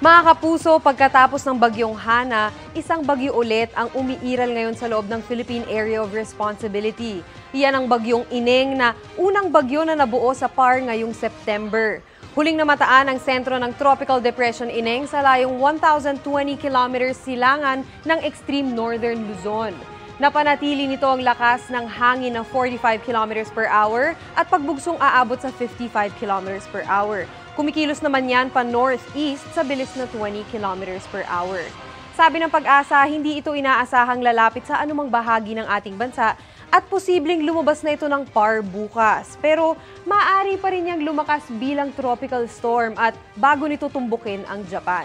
Mga kapuso, pagkatapos ng bagyong Hana, isang bagyo ulit ang umiiral ngayon sa loob ng Philippine Area of Responsibility. Iyan ang bagyong Ineng na unang bagyo na nabuo sa PAR ngayong September. Huling namataan ang sentro ng Tropical Depression Ineng sa layong 1,020 kilometers silangan ng extreme northern Luzon. Napanatili nito ang lakas ng hangin na 45 kilometers per hour at pagbugsong aabot sa 55 kilometers per hour. Kumikilos naman yan pa northeast sa bilis na 20 kilometers per hour. Sabi ng Pag-asa, hindi ito inaasahang lalapit sa anumang bahagi ng ating bansa at posibleng lumabas na ito ng PAR bukas. Pero maaari pa rin niyang lumakas bilang tropical storm at bago nito tumbukin ang Japan.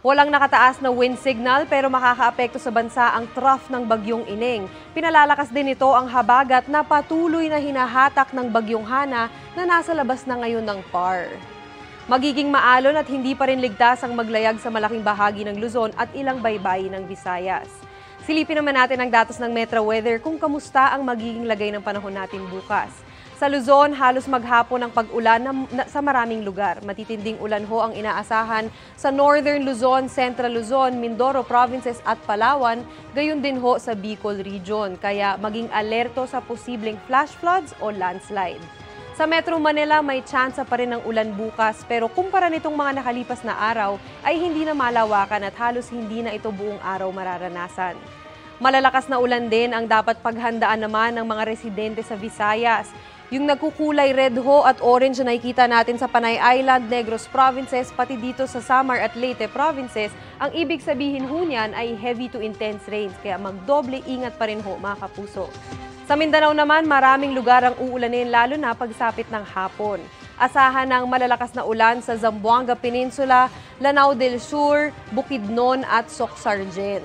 Walang nakataas na wind signal pero makakaapekto sa bansa ang trough ng bagyong Ineng. Pinalalakas din ito ang habagat na patuloy na hinahatak ng bagyong Hana na nasa labas na ngayon ng PAR. Magiging maalon at hindi pa rin ligtas ang maglayag sa malaking bahagi ng Luzon at ilang baybayin ng Visayas. Silipin naman natin ang datos ng Metro Weather kung kamusta ang magiging lagay ng panahon natin bukas. Sa Luzon, halos maghapon ang pag-ulan sa maraming lugar. Matitinding ulan ho ang inaasahan sa Northern Luzon, Central Luzon, Mindoro Provinces at Palawan, gayon din ho sa Bicol Region. Kaya maging alerto sa posibleng flash floods o landslide. Sa Metro Manila, may tsansa pa rin ng ulan bukas pero kumpara nitong mga nakalipas na araw ay hindi na malawakan at halos hindi na ito buong araw mararanasan. Malalakas na ulan din ang dapat paghandaan naman ng mga residente sa Visayas. Yung nagkukulay red ho at orange na nakikita natin sa Panay Island, Negros Provinces, pati dito sa Samar at Leyte Provinces, ang ibig sabihin ho niyan ay heavy to intense rains kaya magdoble ingat pa rin ho mga kapuso. Sa Mindanao naman, maraming lugar ang uulanin lalo na pagsapit ng hapon. Asahan ng malalakas na ulan sa Zamboanga Peninsula, Lanao del Sur, Bukidnon at Socsargen.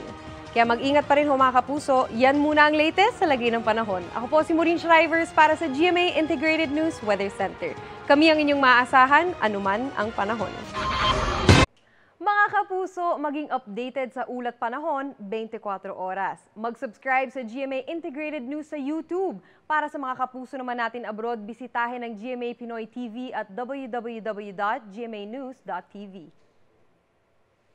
Kaya mag-ingat pa rin ho mga kapuso. Yan muna ang latest sa lagay ng panahon. Ako po si Maureen Shrivers para sa GMA Integrated News Weather Center. Kami ang inyong maaasahan, anuman ang panahon. Mga kapuso, maging updated sa ulat panahon 24 oras. Mag-subscribe sa GMA Integrated News sa YouTube. Para sa mga kapuso naman natin abroad, bisitahin ang GMA Pinoy TV at www.gmanews.tv.